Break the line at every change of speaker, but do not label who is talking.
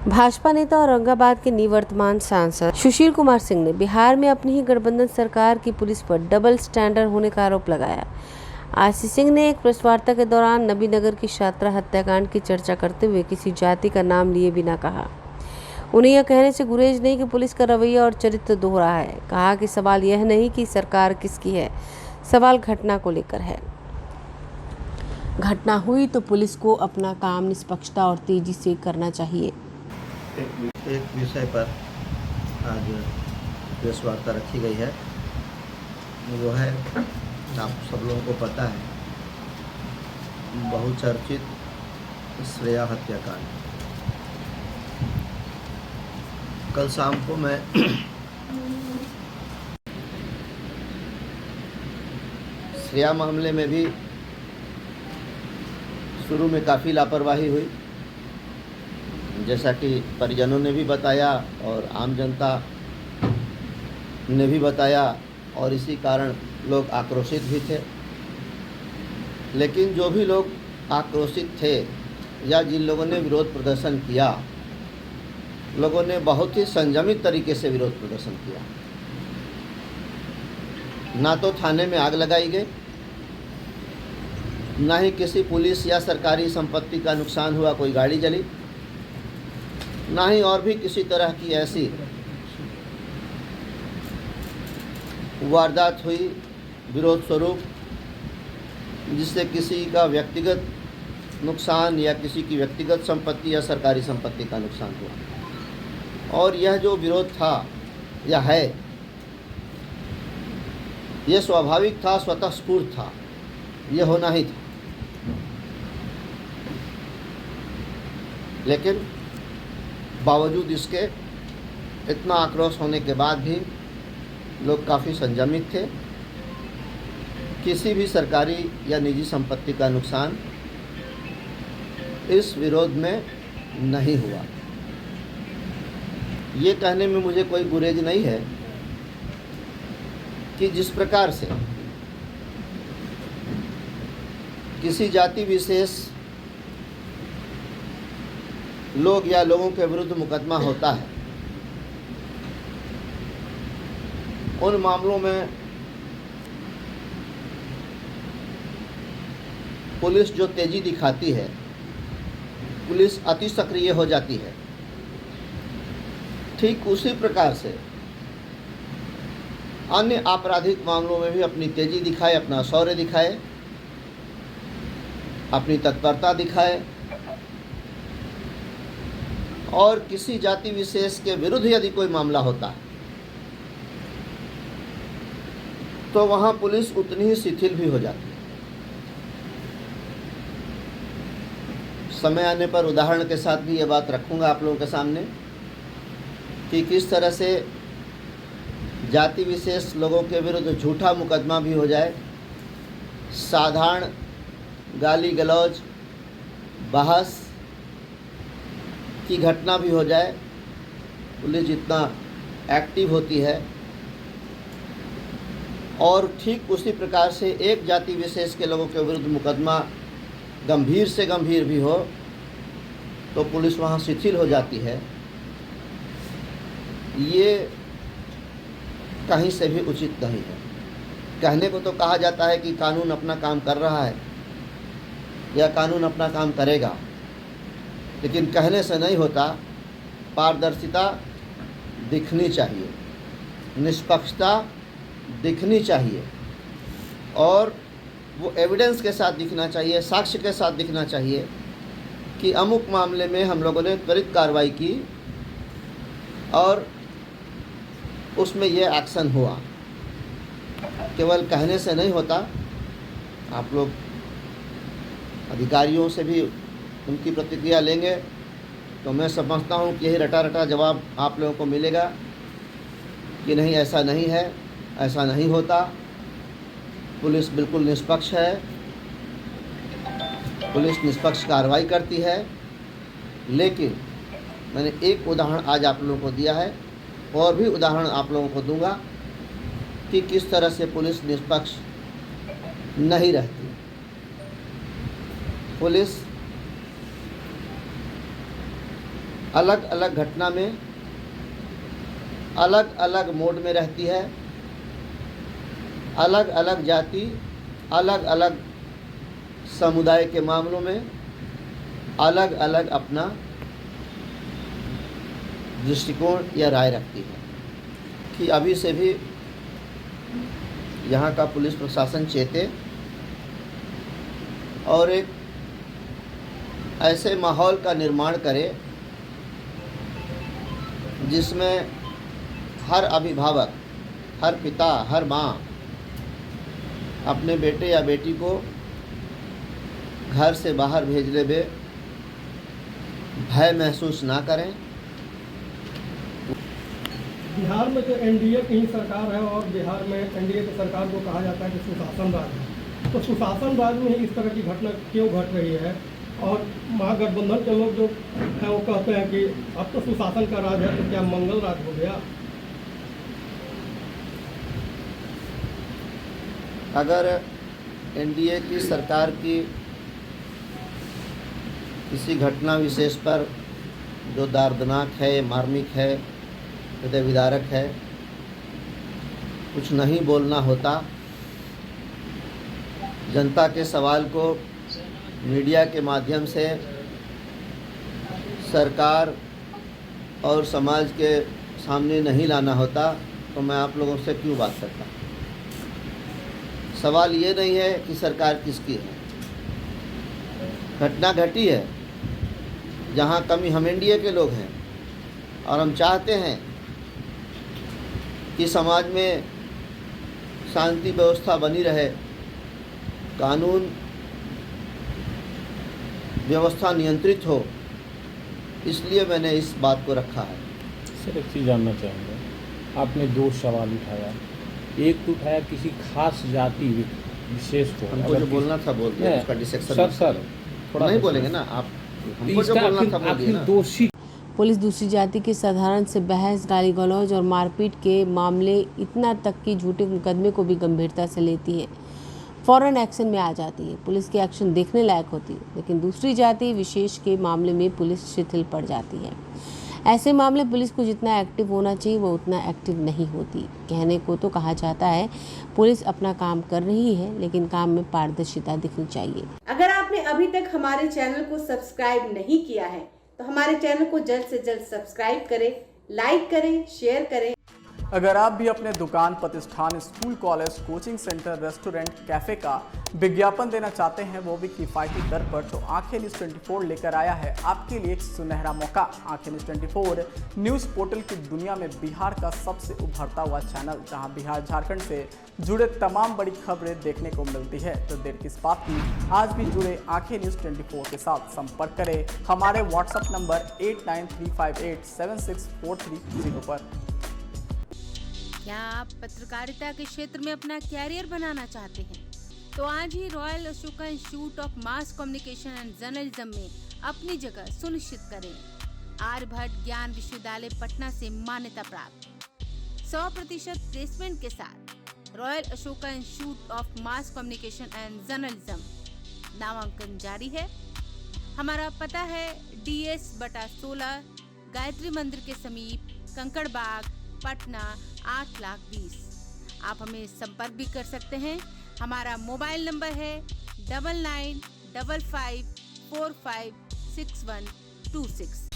भाजपा नेता और औरंगाबाद के निवर्तमान सांसद सुशील कुमार सिंह ने बिहार में अपनी ही गठबंधन सरकार की पुलिस पर डबल स्टैंडर्ड होने का आरोप लगाया। आज श्री सिंह ने एक प्रेस वार्ता के दौरान नबीनगर की छात्रा हत्याकांड की चर्चा करते हुए किसी जाति का नाम लिए बिना कहा। उन्हें यह कहने से गुरेज नहीं कि पुलिस का रवैया और चरित्र दोहरा है। कहा कि सवाल यह नहीं कि सरकार किसकी है, सवाल घटना को लेकर है। घटना हुई तो पुलिस को अपना काम निष्पक्षता और तेजी से करना चाहिए।
एक विषय पर आज प्रेस वार्ता रखी गई है, वो है, आप सब लोगों को पता है, बहुचर्चित श्रेया हत्याकांड। कल शाम को मैं श्रेया मामले में भी शुरू में काफ़ी लापरवाही हुई, जैसा कि परिजनों ने भी बताया और आम जनता ने भी बताया, और इसी कारण लोग आक्रोशित भी थे। लेकिन जो भी लोग आक्रोशित थे या जिन लोगों ने विरोध प्रदर्शन किया, लोगों ने बहुत ही संयमित तरीके से विरोध प्रदर्शन किया। ना तो थाने में आग लगाई गई, ना ही किसी पुलिस या सरकारी संपत्ति का नुकसान हुआ, कोई गाड़ी जली, ना ही और भी किसी तरह की ऐसी वारदात हुई विरोध स्वरूप जिससे किसी का व्यक्तिगत नुकसान या किसी की व्यक्तिगत संपत्ति या सरकारी संपत्ति का नुकसान हुआ। और यह जो विरोध था या है, यह स्वाभाविक था, स्वतःस्फूर्त था, यह होना ही था। लेकिन बावजूद इसके इतना आक्रोश होने के बाद भी लोग काफ़ी संयमित थे। किसी भी सरकारी या निजी संपत्ति का नुकसान इस विरोध में नहीं हुआ। ये कहने में मुझे कोई गुरेज नहीं है कि जिस प्रकार से किसी जाति विशेष लोग या लोगों के विरुद्ध मुकदमा होता है, उन मामलों में पुलिस जो तेजी दिखाती है, पुलिस अति सक्रिय हो जाती है। ठीक उसी प्रकार से अन्य आपराधिक मामलों में भी अपनी तेजी दिखाए, अपना शौर्य दिखाए, अपनी तत्परता दिखाए, और किसी जाति विशेष के विरुद्ध यदि कोई मामला होता है तो वहाँ पुलिस उतनी ही शिथिल भी हो जाती है। समय आने पर उदाहरण के साथ भी ये बात रखूँगा आप लोगों के सामने कि किस तरह से जाति विशेष लोगों के विरुद्ध झूठा मुकदमा भी हो जाए, साधारण गाली गलौज बहस की घटना भी हो जाए, पुलिस जितना एक्टिव होती है। और ठीक उसी प्रकार से एक जाति विशेष के लोगों के विरुद्ध मुकदमा गंभीर से गंभीर भी हो तो पुलिस वहाँ शिथिल हो जाती है। ये कहीं से भी उचित नहीं है। कहने को तो कहा जाता है कि कानून अपना काम कर रहा है या कानून अपना काम करेगा, लेकिन कहने से नहीं होता। पारदर्शिता दिखनी चाहिए, निष्पक्षता दिखनी चाहिए, और वो एविडेंस के साथ दिखना चाहिए, साक्ष्य के साथ दिखना चाहिए कि अमुक मामले में हम लोगों ने त्वरित कार्रवाई की और उसमें ये एक्शन हुआ। केवल कहने से नहीं होता। आप लोग अधिकारियों से भी उनकी प्रतिक्रिया लेंगे तो मैं समझता हूँ कि यही रटा रटा जवाब आप लोगों को मिलेगा कि नहीं, ऐसा नहीं है, ऐसा नहीं होता, पुलिस बिल्कुल निष्पक्ष है, पुलिस निष्पक्ष कार्रवाई करती है। लेकिन मैंने एक उदाहरण आज आप लोगों को दिया है, और भी उदाहरण आप लोगों को दूंगा कि किस तरह से पुलिस निष्पक्ष नहीं रहती। पुलिस अलग अलग घटना में अलग अलग मोड में रहती है। अलग अलग जाति, अलग अलग समुदाय के मामलों में अलग अलग अपना दृष्टिकोण या राय रखती है कि अभी से भी यहाँ का पुलिस प्रशासन चेते और एक ऐसे माहौल का निर्माण करे जिसमें हर अभिभावक, हर पिता, हर माँ अपने बेटे या बेटी को घर से बाहर भेजने में भय महसूस ना करें।
बिहार में जो एनडीए की ही सरकार है और बिहार में एनडीए की सरकार को कहा जाता है कि सुशासन राज है, तो सुशासन राज में ही इस तरह की घटना क्यों घट रही है? और महागठबंधन के लोग जो हैं वो कहते हैं कि अब तो सुशासन का राज है, तो क्या मंगल राज हो गया?
अगर एनडीए की सरकार की किसी घटना विशेष पर जो दर्दनाक है, मार्मिक है, हृदय विदारक है, कुछ नहीं बोलना होता, जनता के सवाल को मीडिया के माध्यम से सरकार और समाज के सामने नहीं लाना होता, तो मैं आप लोगों से क्यों बात करता? सवाल ये नहीं है कि सरकार किसकी है। घटना घटी है जहाँ कमी हम एनडीए के लोग हैं और हम चाहते हैं कि समाज में शांति व्यवस्था बनी रहे, कानून व्यवस्था नियंत्रित हो, इसलिए मैंने इस बात को रखा है।
सर एक चीज़ जानना चाहूँगा, आपने दो सवाल उठाया। एक तो उठाया किसी खास जाति विशेष को,
हमको जो बोलना था बोल दिया, उसका डिसेक्शन
सर
थोड़ा नहीं बोलेंगे ना आप, हमको जो बोलना था बोल दिया ना।
दोषी
पुलिस दूसरी जाति के साधारण से बहस, गाली गलौज और मारपीट के मामले इतना तक कि झूठे मुकदमे को भी गंभीरता से लेती है, फौरन एक्शन में आ जाती है। पुलिस की एक्शन देखने लायक होती है, लेकिन दूसरी जाति विशेष के मामले में पुलिस शिथिल पड़ जाती है। ऐसे मामले पुलिस को जितना एक्टिव होना चाहिए वो उतना एक्टिव नहीं होती। कहने को तो कहा जाता है पुलिस अपना काम कर रही है, लेकिन काम में पारदर्शिता दिखनी चाहिए।
अगर आपने अभी तक हमारे चैनल को सब्सक्राइब नहीं किया है तो हमारे चैनल को जल्द से जल्द सब्सक्राइब करें, लाइक करें, शेयर करें।
अगर आप भी अपने दुकान, प्रतिष्ठान, school, college, coaching centre, restaurant, cafe का विज्ञापन देना चाहते हैं, वो भी किफ़ायती दर पर, तो आंखें न्यूज़ 24 लेकर आया है आपके लिए एक सुनहरा मौका। आंखें न्यूज़ 24 न्यूज़ पोर्टल की दुनिया में बिहार का सबसे उभरता हुआ चैनल, जहां बिहार झारखंड से जुड़े तमाम बड़ी खबरें देखने को मिलती है। तो देर किस बात की, आज भी जुड़े आंखें न्यूज़ 24 के साथ। संपर्क करें हमारे व्हाट्सएप नंबर 8935876430 पर।
क्या आप पत्रकारिता के क्षेत्र में अपना कैरियर बनाना चाहते हैं? तो आज ही royal Ashoka institute of mass communication and journalism में अपनी जगह सुनिश्चित करें। आर्यभट्ट ज्ञान विश्वविद्यालय पटना से मान्यता प्राप्त 100% प्लेसमेंट के साथ royal Ashoka institute of mass communication and journalism नामांकन जारी है। हमारा पता है DS/16 गायत्री मंदिर के समीप, कंकड़ बाग, पटना 8,20,000। आप हमें संपर्क भी कर सकते हैं। हमारा मोबाइल नंबर है 9955456126।